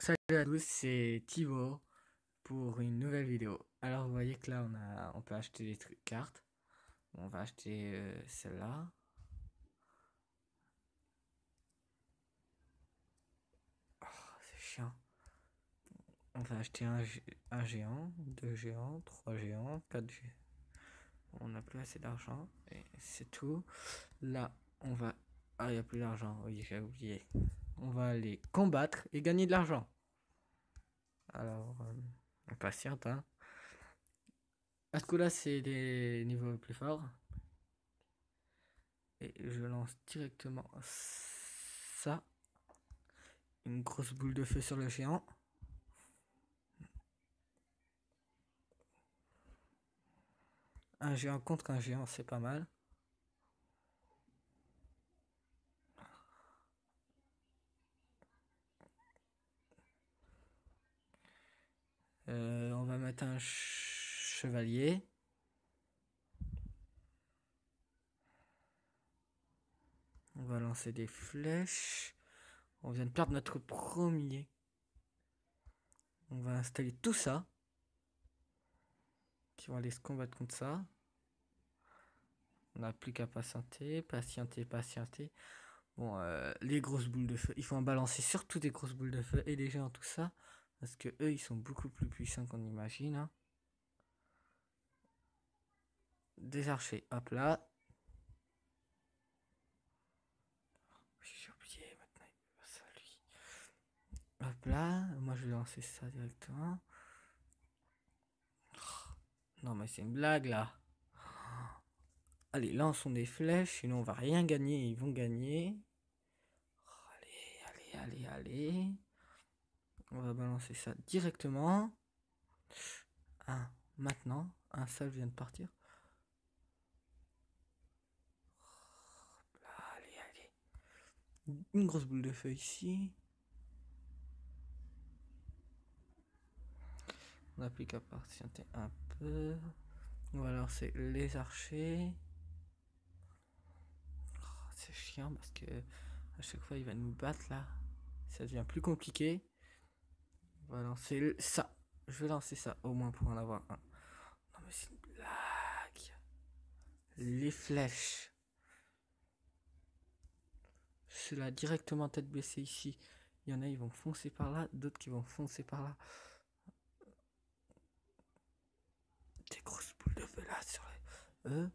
Salut à tous, c'est Thibaut pour une nouvelle vidéo. Alors vous voyez que là on peut acheter des trucs cartes. On va acheter celle-là. Oh, c'est chiant. On va acheter un géant, deux géants, trois géants, quatre géants. On n'a plus assez d'argent et c'est tout. Là on va... Ah, il n'y a plus d'argent, oui j'ai oublié. On va aller combattre et gagner de l'argent. Alors, on patiente hein. À ce coup-là c'est des niveaux plus forts. Et je lance directement ça. Une grosse boule de feu sur le géant. Un géant contre un géant, c'est pas mal. On va mettre un chevalier. On va lancer des flèches. On vient de perdre notre premier. On va installer tout ça. Qui vont aller se combattre contre ça. On n'a plus qu'à patienter, patienter, patienter. Bon, les grosses boules de feu. Il faut en balancer surtout des grosses boules de feu et des géants, tout ça. Parce que eux, ils sont beaucoup plus puissants qu'on imagine. Hein. Des archers, hop là. J'ai oublié maintenant. Ça, lui. Hop là. Moi, je vais lancer ça directement. Non, mais c'est une blague là. Allez, lançons des flèches, sinon on va rien gagner. Ils vont gagner. Allez, allez, allez, allez. On va balancer ça directement. Un, maintenant. Un seul vient de partir. Allez, allez. Une grosse boule de feu ici. On n'a plus qu'à patienter un peu. On va lancer les archers. C'est chiant parce que à chaque fois il va nous battre là. Ça devient plus compliqué. On va lancer ça. Je vais lancer ça au moins pour en avoir un. Non mais c'est une blague. Les flèches. Ceux-là directement tête baissée ici. Il y en a, ils vont foncer par là. D'autres qui vont foncer par là. Des grosses boules de feu là sur les... eux.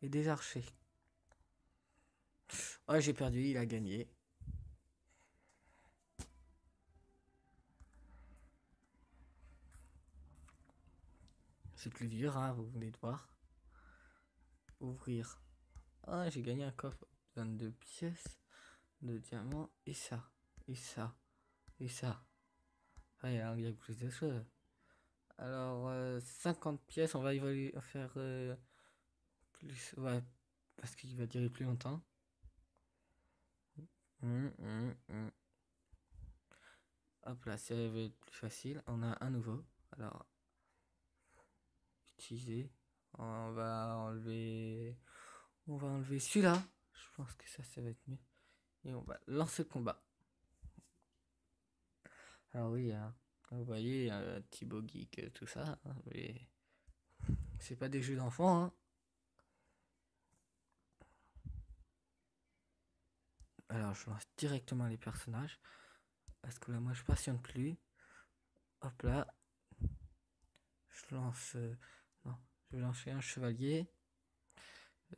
Et des archers. Oh, j'ai perdu, il a gagné. C'est plus dur, hein, vous venez de voir. Ouvrir. Ah, j'ai gagné un coffre. 22 pièces de diamants. Et ça. Et ça. Et ça. Ah, il y a plus de choses. Alors, 50 pièces, on va faire plus. Ouais, parce qu'il va durer plus longtemps. Hop là, ça va être plus facile. On a un nouveau. Alors, utiliser. On va enlever. On va enlever celui-là. Je pense que ça va être mieux. Et on va lancer le combat. Alors oui, hein, vous voyez, Thibaut Geek, tout ça, hein, mais c'est pas des jeux d'enfants. Hein. Alors je lance directement les personnages. Parce que là, moi, je patiente plus. Hop là. Je lance... non, je vais lancer un chevalier.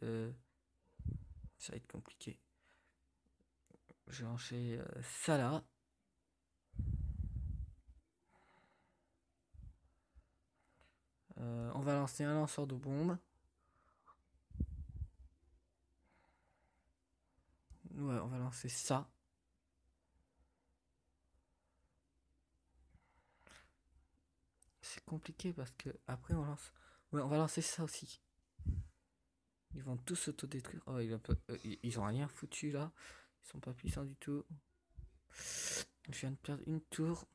Ça va être compliqué. Je vais lancer ça là. On va lancer un lanceur de bombes. Ouais, on va lancer ça. C'est compliqué parce que après on lance... Ouais, on va lancer ça aussi. Ils vont tous s'autodétruire. Oh, ils ont rien foutu là. Ils sont pas puissants du tout. Je viens de perdre une tour.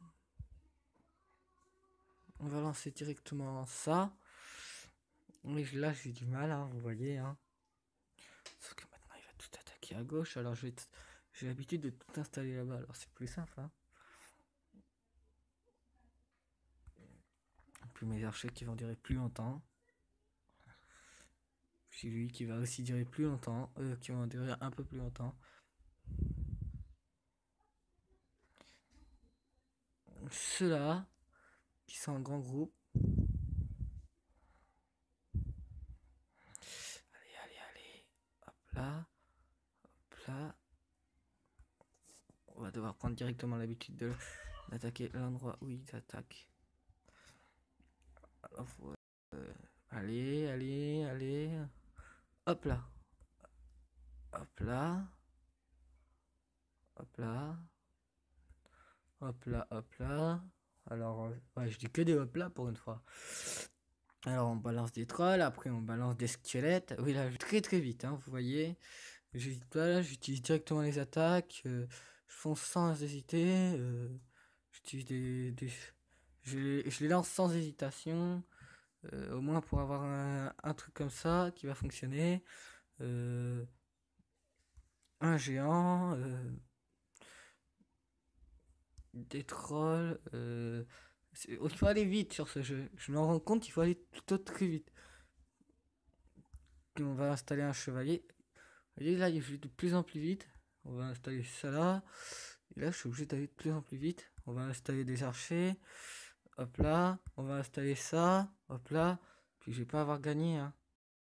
On va lancer directement ça. Mais là j'ai du mal, hein, vous voyez. Hein. Sauf que maintenant il va tout attaquer à gauche. Alors je J'ai l'habitude de tout installer là-bas, alors c'est plus simple. Hein. Puis mes archers qui vont durer plus longtemps. Puis lui qui va aussi durer plus longtemps. Qui vont durer un peu plus longtemps. Ceux-là, qui sont en grand groupe. Allez. Hop là. Hop là. On va devoir prendre directement l'habitude d'attaquer l'endroit où ils attaquent. Alors, allez. Hop là. Hop là. Hop là. Hop là. Alors, ouais, je dis que des hop là pour une fois. Alors, on balance des trolls, après on balance des squelettes. Oui, là, très vite, hein, vous voyez. J'hésite pas là, j'utilise directement les attaques. Je fonce sans hésiter. J'utilise je les lance sans hésitation. Au moins pour avoir un truc comme ça qui va fonctionner. Un géant. Des trolls. Il faut aller vite sur ce jeu. Je me rends compte qu'il faut aller plutôt très vite. On va installer un chevalier. Vous voyez là, je vais de plus en plus vite. On va installer ça là. Et là, je suis obligé d'aller de plus en plus vite. On va installer des archers. Hop là. On va installer ça. Hop là. Puis je vais pas avoir gagné. Hein.